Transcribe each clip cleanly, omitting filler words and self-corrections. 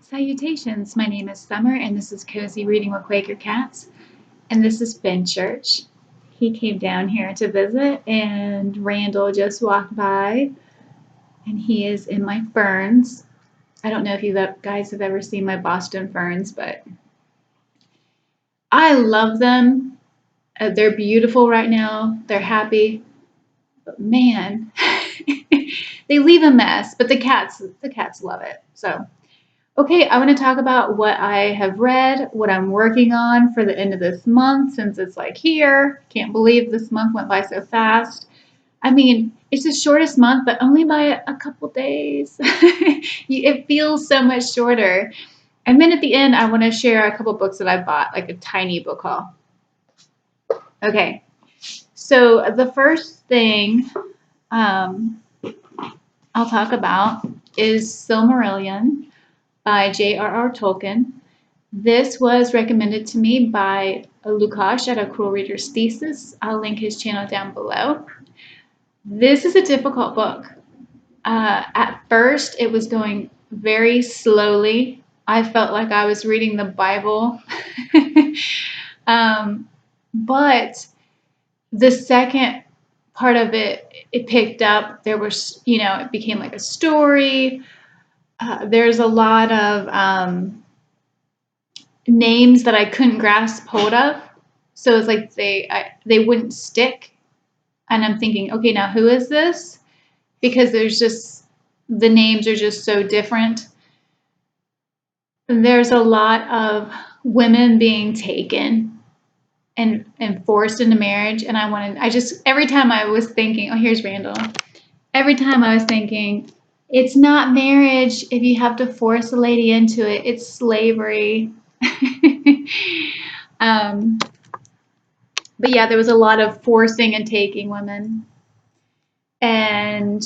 Salutations, my name is Summer, and this is Cozy Reading with Quaker Cats, and this is Ben Church. He came down here to visit, and Randall just walked by, and he is in my ferns. I don't know if you guys have ever seen my Boston ferns, but I love them. They're beautiful right now. They're happy, but man, they leave a mess. But the cats love it. So. Okay, I want to talk about what I have read, what I'm working on for the end of this month since it's like here. Can't believe this month went by so fast. I mean, it's the shortest month, but only by a couple days. It feels so much shorter. And then at the end, I want to share a couple books that I bought, like a tiny book haul. Okay, so the first thing I'll talk about is Silmarillion by J.R.R. Tolkien. This was recommended to me by Lukash at A Cruel Reader's Thesis. I'll link his channel down below. This is a difficult book. At first, it was going very slowly. I felt like I was reading the Bible. But the second part of it picked up. There was, it became like a story. There's a lot of names that I couldn't grasp hold of. So it's like they wouldn't stick. And I'm thinking, okay, now who is this? Because the names are just so different. There's a lot of women being taken and forced into marriage. And every time I was thinking, oh, here's Randall. Every time I was thinking, it's not marriage if you have to force a lady into it. It's slavery. But yeah, there was a lot of forcing and taking women. And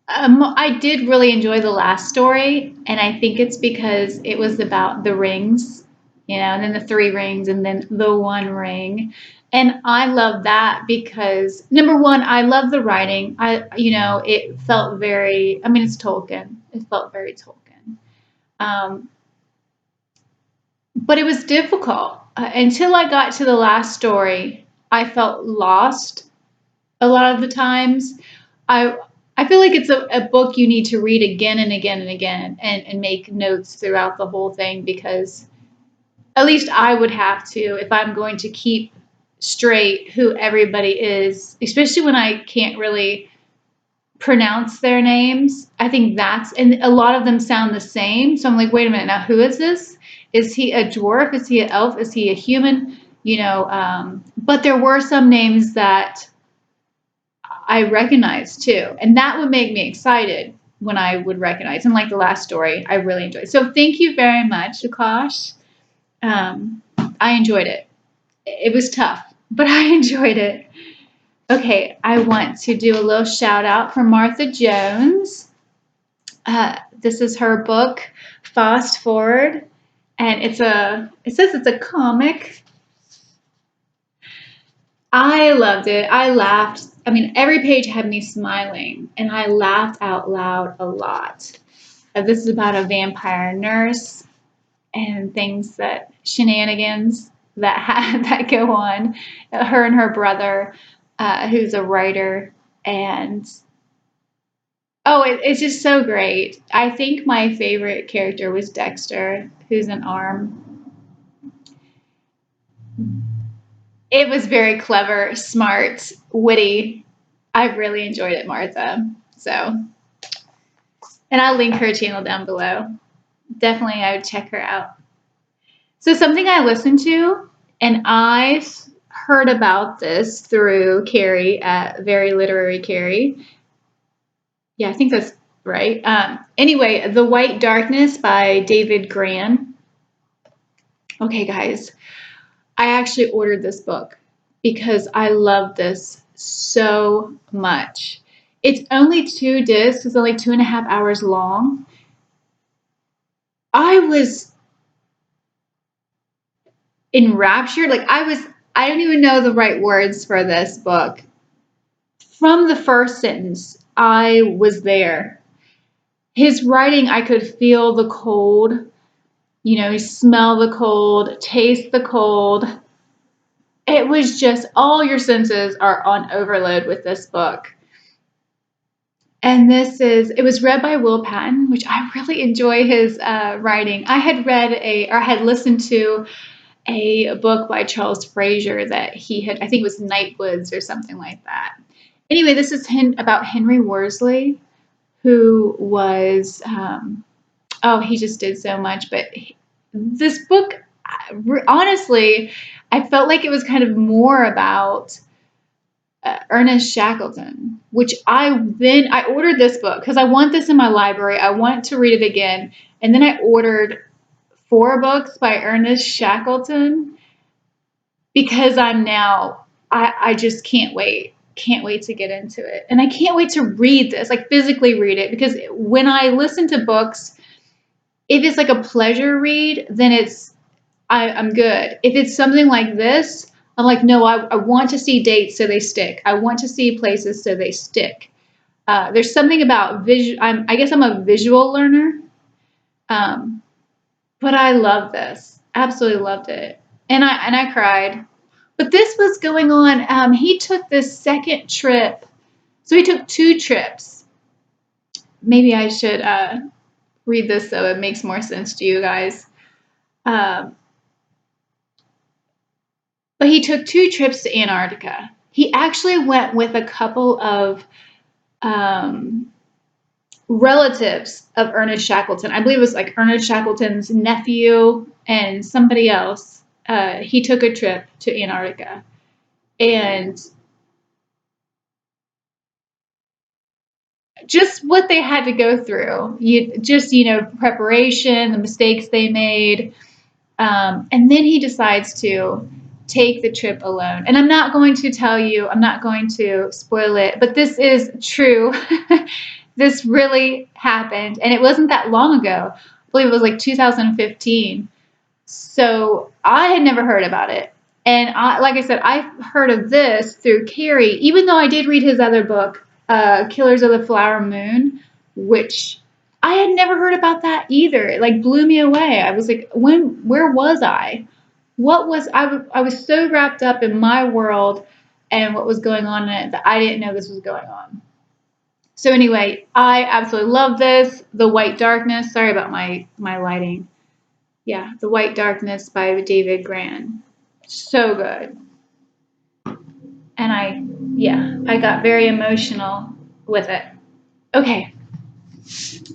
I did really enjoy the last story. And I think it's because it was about the rings, and then the 3 rings and then the 1 ring. And I love that because, number one, I love the writing. It felt very, it's Tolkien. It felt very Tolkien. But it was difficult. Until I got to the last story, I felt lost a lot of the times. I feel like it's a book you need to read again and again and again and make notes throughout the whole thing, because at least I would have to if I'm going to keep straight who everybody is, especially when I can't really pronounce their names. I think and a lot of them sound the same. So I'm like, wait a minute, now who is this? Is he a dwarf? Is he an elf? Is he a human? But there were some names that I recognized too. And that would make me excited when I would recognize. And like the last story, I really enjoyed. So thank you very much, Akash. I enjoyed it. It was tough, but I enjoyed it. Okay, I want to do a little shout out for Martha Jones. This is her book, Fast Forward, and it says it's a comic. I loved it. I laughed. Every page had me smiling, and I laughed out loud a lot. This is about a vampire nurse and shenanigans that go on. Her and her brother, who's a writer, and it's just so great. I think my favorite character was Dexter, who's an arm. It was very clever, smart, witty. I really enjoyed it, Martha. So, and I'll link her channel down below. Definitely, I would check her out. So something I listened to, and I heard about this through Carrie at Very Literary Carrie. Yeah, I think that's right. Anyway, The White Darkness by David Grann. Okay, guys. I actually ordered this book because I love this so much. It's only 2 discs. It's only 2.5 hours long. I was enraptured. I don't even know the right words for this book. From the first sentence, I was there. his writing, I could feel the cold, you smell the cold, taste the cold. It was just all your senses are on overload with this book. And it was read by Will Patton, which I really enjoy his writing. I had listened to a book by Charles Frazier that he had, I think it was Nightwoods or something like that. Anyway, this is about Henry Worsley, who was, he just did so much. But this book, honestly, I felt like it was kind of more about Ernest Shackleton, which I ordered this book because I want this in my library. I want to read it again. And then I ordered 4 books by Ernest Shackleton because I just can't wait. Can't wait to get into it. And I can't wait to read this, like physically read it, because when I listen to books, if it's like a pleasure read, then I'm good. If it's something like this, I'm like, no, I want to see dates so they stick. I want to see places so they stick. There's something about I guess I'm a visual learner, but I love this. Absolutely loved it, and I cried. But this was going on. He took this second trip, so he took 2 trips. Maybe I should read this so it makes more sense to you guys. But he took 2 trips to Antarctica. He actually went with a couple of relatives of Ernest Shackleton. I believe it was like Ernest Shackleton's nephew and somebody else. He took a trip to Antarctica. And just what they had to go through. Preparation, the mistakes they made. And then he decides to take the trip alone. And I'm not going to tell you, I'm not going to spoil it, but this is true. This really happened. And it wasn't that long ago. I believe it was like 2015. So I had never heard about it. And like I said, I heard of this through Carrie, even though I did read his other book, Killers of the Flower Moon, which I had never heard about that either. It like blew me away. I was like, where was I? I was so wrapped up in my world and what was going on in it that I didn't know this was going on. So anyway, I absolutely love this. The White Darkness. Sorry about my lighting. Yeah, The White Darkness by David Grann. So good. And I got very emotional with it. Okay.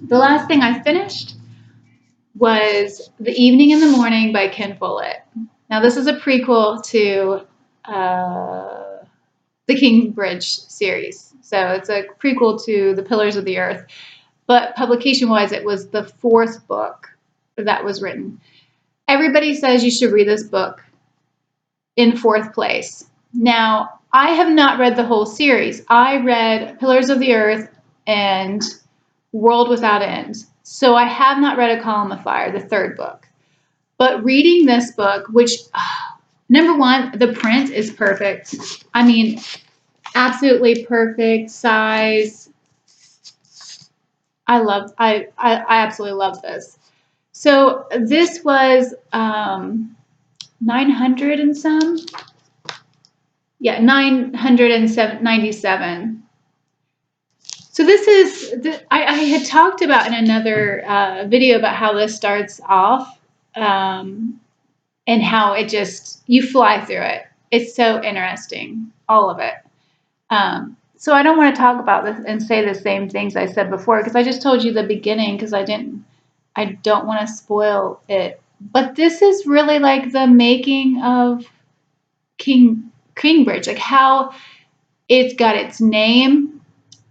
The last thing I finished was The Evening and the Morning by Ken Follett. Now, this is a prequel to the Kingsbridge series. So it's a prequel to The Pillars of the Earth. But publication-wise, it was the 4th book that was written. Everybody says you should read this book in 4th place. Now, I have not read the whole series. I read Pillars of the Earth and World Without End. So I have not read A Column of Fire, the 3rd book. But reading this book, which, number one, the print is perfect. I mean, absolutely perfect size. I absolutely love this. So this was 900 and some. Yeah, 997. So this is, I had talked about in another video about how this starts off and how it just, you fly through it. It's so interesting, all of it. So I don't want to talk about this and say the same things I said before because I just told you the beginning because I don't want to spoil it. But this is really like the making of Kingsbridge, like how it's got its name.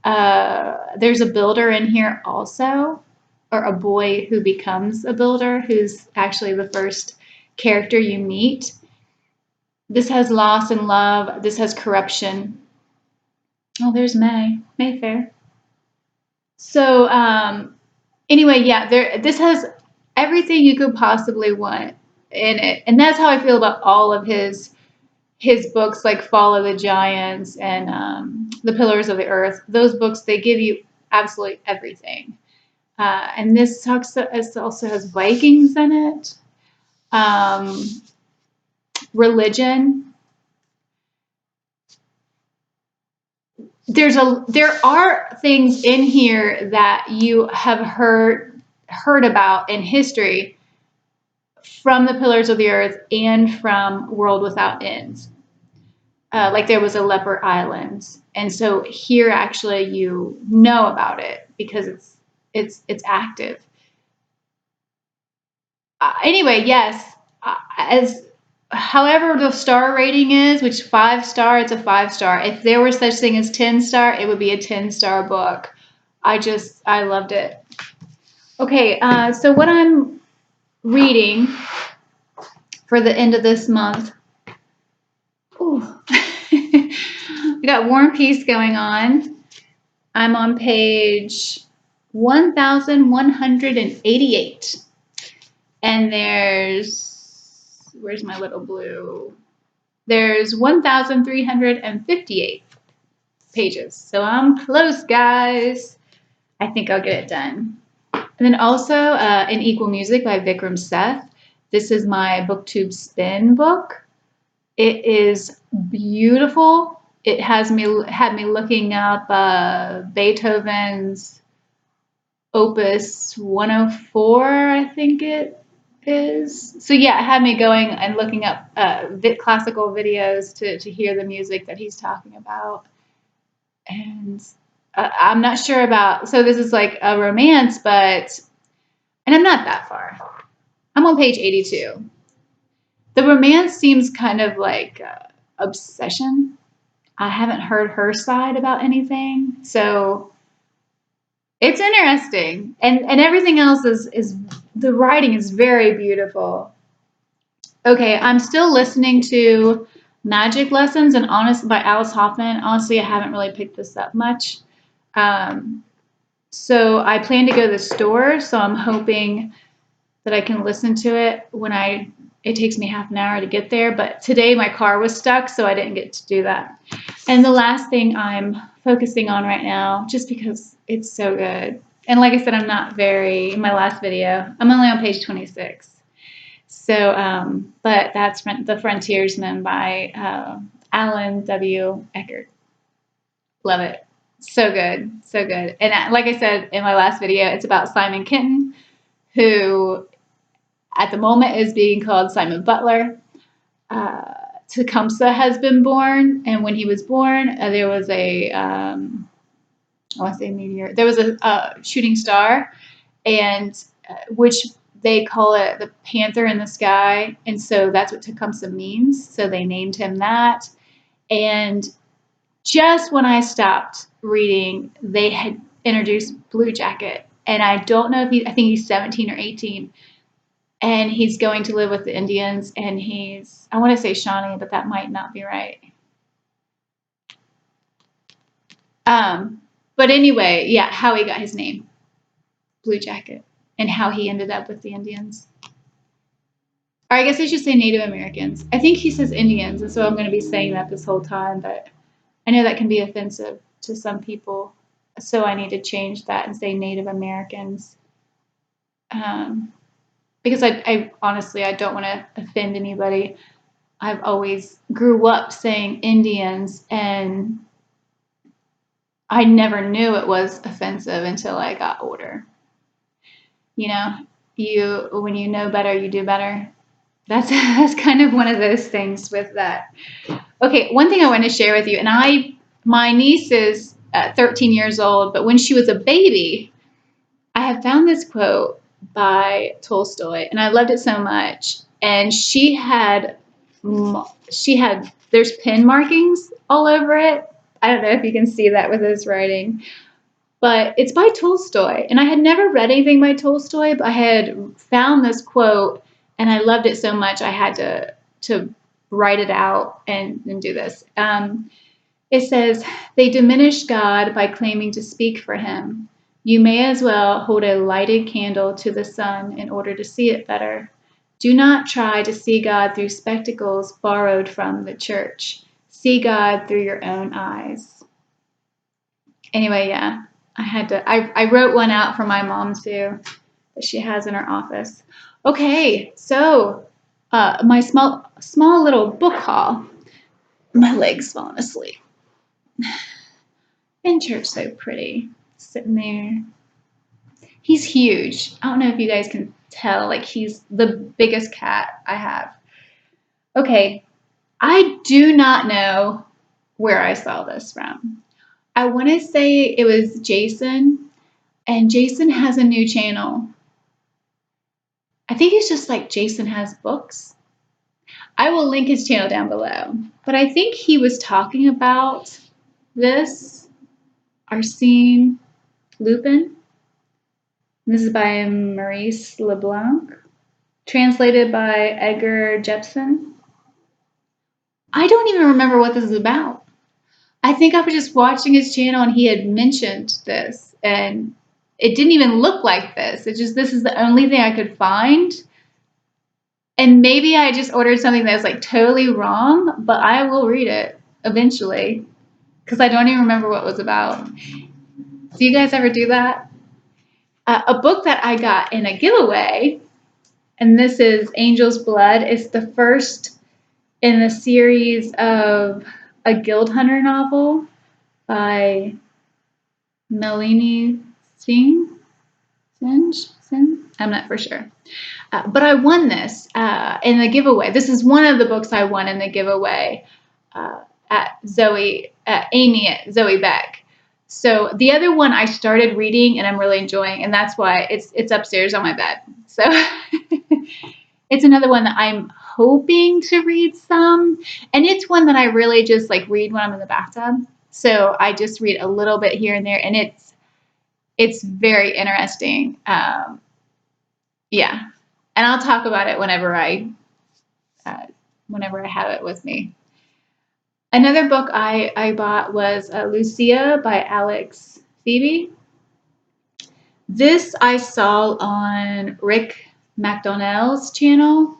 There's a builder in here also, or a boy who becomes a builder, who's actually the first character you meet. This has loss and love. This has corruption. Oh, there's Mayfair. So anyway, yeah, this has everything you could possibly want in it, and that's how I feel about all of his books, like Fall of the Giants and The Pillars of the Earth. Those books, they give you absolutely everything. And this talks, it also has Vikings in it. Um, religion. There are things in here that you have heard about in history from the Pillars of the Earth and from World Without End. Like there was a leper island, and so here actually you know about it because it's active. Anyway, yes, as however the star rating is, which 5 star, it's a 5 star. If there were such thing as 10 star, it would be a 10 star book. I loved it. Okay, so what I'm reading for the end of this month. Ooh. We got War and Peace going on. I'm on page 1188. And where's my little blue? There's 1,358 pages. So I'm close, guys. I think I'll get it done. And then also in Equal Music by Vikram Seth. This is my BookTube Spin book. It is beautiful. It had me looking up Beethoven's Opus 104, I think it is. So yeah, it had me going and looking up classical videos to hear the music that he's talking about. And I'm not sure about, so this is like a romance, and I'm not that far. I'm on page 82. The romance seems kind of like obsession. I haven't heard her side about anything, so it's interesting. And everything else is the writing is very beautiful. Okay, I'm still listening to Magic Lessons and by Alice Hoffman. Honestly, I haven't really picked this up much. So I plan to go to the store, so I'm hoping that I can listen to it it takes me half an hour to get there, but today my car was stuck, so I didn't get to do that. And the last thing I'm focusing on right now, just because it's so good, and like I said, in my last video, I'm only on page 26. So, but that's The Frontiersman by Alan W. Eckert. Love it. So good, so good. And like I said in my last video, it's about Simon Kenton, who at the moment is being called Simon Butler. Tecumseh has been born, and when he was born, there was a I want to say meteor. There was a shooting star, and which they call it the Panther in the Sky, and so that's what Tecumseh means. So they named him that. And just when I stopped reading, they had introduced Blue Jacket, and I don't know if I think he's 17 or 18. And he's going to live with the Indians, and I want to say Shawnee, but that might not be right. But anyway, yeah, how he got his name, Blue Jacket, and how he ended up with the Indians. Or I guess I should say Native Americans. I think he says Indians, and so I'm going to be saying that this whole time, but I know that can be offensive to some people, so I need to change that and say Native Americans. Because I honestly, I don't want to offend anybody. I've always grew up saying Indians, and I never knew it was offensive until I got older. You know, when you know better, you do better. That's kind of one of those things with that. Okay, one thing I want to share with you, and my niece is 13 years old, but when she was a baby, I have found this quote by Tolstoy, and I loved it so much. And there's pen markings all over it. I don't know if you can see that with his writing, but it's by Tolstoy. And I had never read anything by Tolstoy, but I had found this quote, and I loved it so much I had to write it out and do this. It says, "They diminish God by claiming to speak for him. You may as well hold a lighted candle to the sun in order to see it better. Do not try to see God through spectacles borrowed from the church. See God through your own eyes." Anyway, yeah, I wrote one out for my mom too that she has in her office. Okay, so my small little book haul. My leg's falling asleep. Fincher's so pretty, sitting there. He's huge. I don't know if you guys can tell, like he's the biggest cat I have. Okay, I do not know where I saw this from. I want to say it was Jason, and Jason has a new channel. I think it's just like Jason Has Books. I will link his channel down below. But I think he was talking about this, Arsène Lupin. This is by Maurice Leblanc, translated by Edgar Jepson. I don't even remember what this is about. I think I was just watching his channel and he had mentioned this, and it didn't even look like this. This is the only thing I could find. And maybe I just ordered something that's like totally wrong, but I will read it eventually because I don't even remember what it was about. Do you guys ever do that? A book that I got in a giveaway, and this is Angel's Blood. It's the first in the series of a Guild Hunter novel by Nalini Singh. I'm not for sure. But I won this in the giveaway. This is one of the books I won in the giveaway at Amy at Zoe Beck. So the other one I started reading and I'm really enjoying, and that's why it's upstairs on my bed. So it's another one that I'm hoping to read some, and it's one that I really just like read when I'm in the bathtub. So I just read a little bit here and there, and it's very interesting. Yeah, and I'll talk about it whenever I have it with me. Another book I bought was Lucia by Alex Phoebe. This I saw on Rick McDonnell's channel,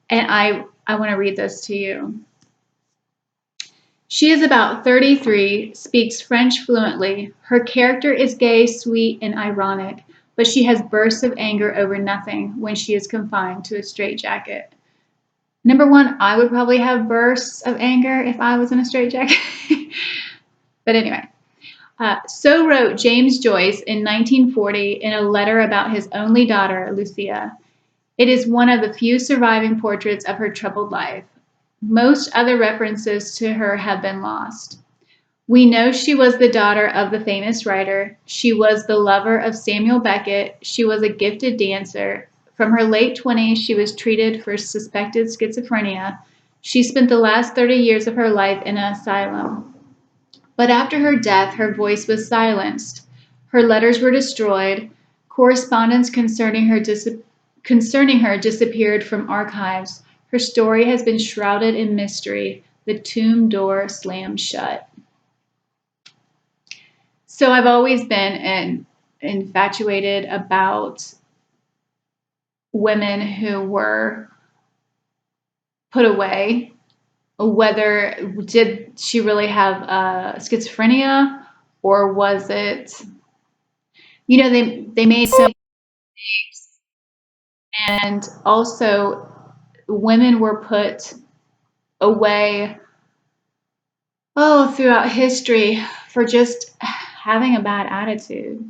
and I want to read this to you. She is about 33, speaks French fluently. Her character is gay, sweet, and ironic, but she has bursts of anger over nothing when she is confined to a straitjacket. Number one, I would probably have bursts of anger if I was in a straitjacket. But anyway, so wrote James Joyce in 1940 in a letter about his only daughter, Lucia. It is one of the few surviving portraits of her troubled life. Most other references to her have been lost. We know she was the daughter of the famous writer. She was the lover of Samuel Beckett. She was a gifted dancer. From her late 20s, she was treated for suspected schizophrenia. She spent the last 30 years of her life in an asylum. But after her death, her voice was silenced. Her letters were destroyed. Correspondence concerning her disappeared from archives. Her story has been shrouded in mystery. The tomb door slammed shut. So I've always been infatuated about women who were put away. Whether did she really have schizophrenia, or was it, they made so many mistakes, and also women were put away throughout history for just having a bad attitude.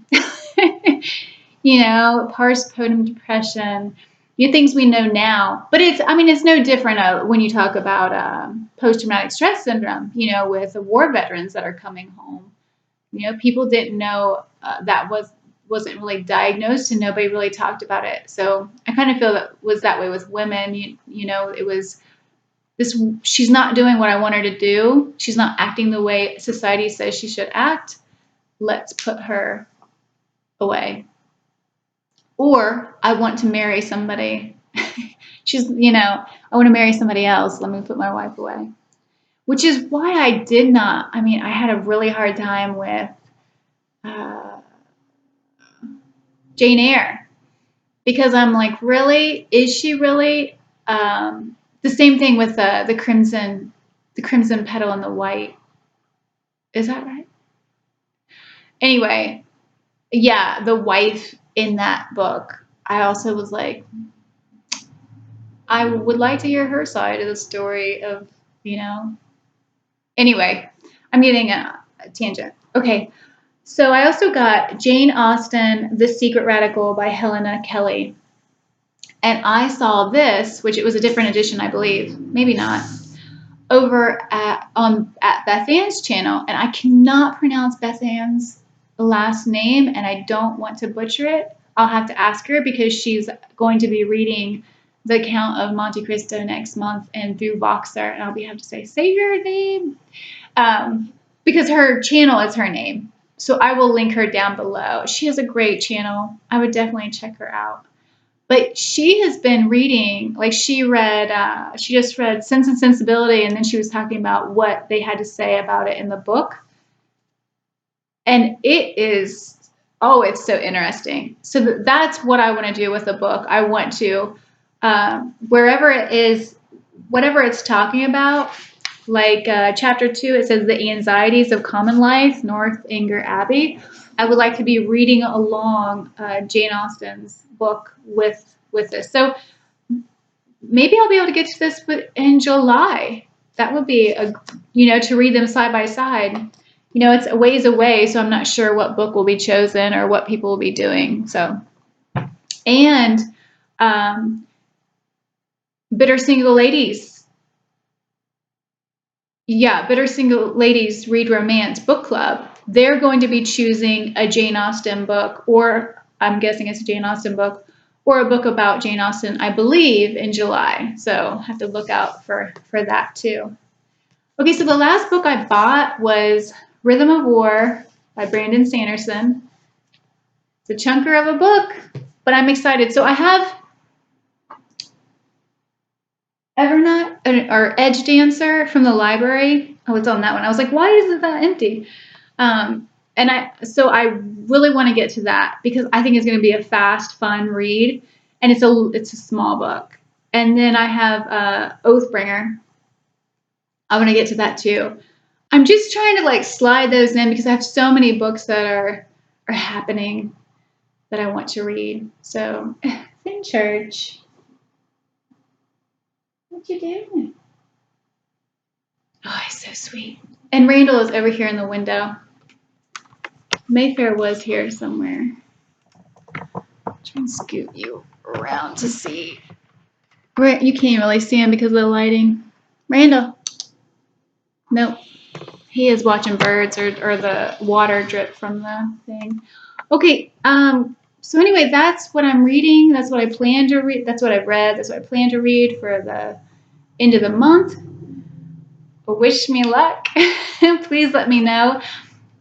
Postpartum depression, things we know now. But it's no different when you talk about post-traumatic stress syndrome, with the war veterans that are coming home. People didn't know that wasn't really diagnosed, and nobody really talked about it. So I kind of feel that was that way with women. It was this, she's not doing what I want her to do. She's not acting the way society says she should act. Let's put her away. Or I want to marry somebody. I want to marry somebody else. Let me put my wife away. Which is why I had a really hard time with Jane Eyre. Because I'm like, really? Is she really? The same thing with the crimson petal and the white. Is that right? Anyway, yeah, the wife in that book, I also was like, I would like to hear her side of the story of, you know. Anyway, I'm getting a tangent. Okay, so I also got Jane Austen, The Secret Radical by Helena Kelly. And I saw this, which it was a different edition, I believe, maybe not, over at Beth Ann's channel, and I cannot pronounce Beth Ann's last name, and I don't want to butcher it. I'll have to ask her because she's going to be reading the Count of Monte Cristo next month and through Voxer, and I'll have to say your name, because her channel is her name. So I will link her down below. She has a great channel. I would definitely check her out. But she has been reading, like she just read Sense and Sensibility, and then she was talking about what they had to say about it in the book. And it is, oh, it's so interesting. So that's what I want to do with the book. I want to, wherever it is, whatever it's talking about, like chapter 2, it says the anxieties of common life, Northanger Abbey. I would like to be reading along Jane Austen's book with this. So maybe I'll be able to get to this in July. That would be to read them side by side. It's a ways away, so I'm not sure what book will be chosen or what people will be doing. So, and Bitter Single Ladies. Yeah, Bitter Single Ladies Read Romance Book Club. They're going to be choosing a Jane Austen book, or I'm guessing it's a Jane Austen book, or a book about Jane Austen, I believe, in July. So have to look out for that too. Okay, so the last book I bought was Rhythm of War by Brandon Sanderson. It's a chunker of a book, but I'm excited. So I have Evernote or Edge Dancer from the library. Oh, it's on that one. I was like, why is it that empty? And I really want to get to that because I think it's going to be a fast, fun read, and it's a small book. And then I have Oathbringer. I want to get to that too. I'm just trying to slide those in because I have so many books that are happening that I want to read. So, Finchurch, what you doing? Oh, he's so sweet. And Randall is over here in the window. Mayfair was here somewhere. Try and scoot you around to see. You can't really see him because of the lighting. Randall. Nope. He is watching birds or the water drip from the thing. Okay. So anyway, that's what I'm reading. That's what I plan to read. That's what I've read. That's what I plan to read for the end of the month. Wish me luck. Please let me know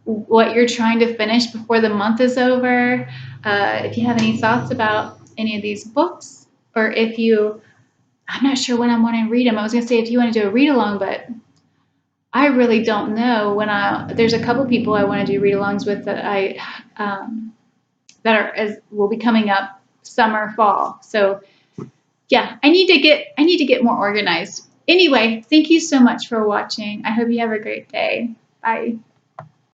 what you're trying to finish before the month is over. If you have any thoughts about any of these books, or I'm not sure when I want to read them. I was going to say if you want to do a read along, but I really don't know there's a couple people I want to do read alongs with that will be coming up summer, fall. So yeah, I need to get more organized. Anyway, thank you so much for watching. I hope you have a great day. Bye.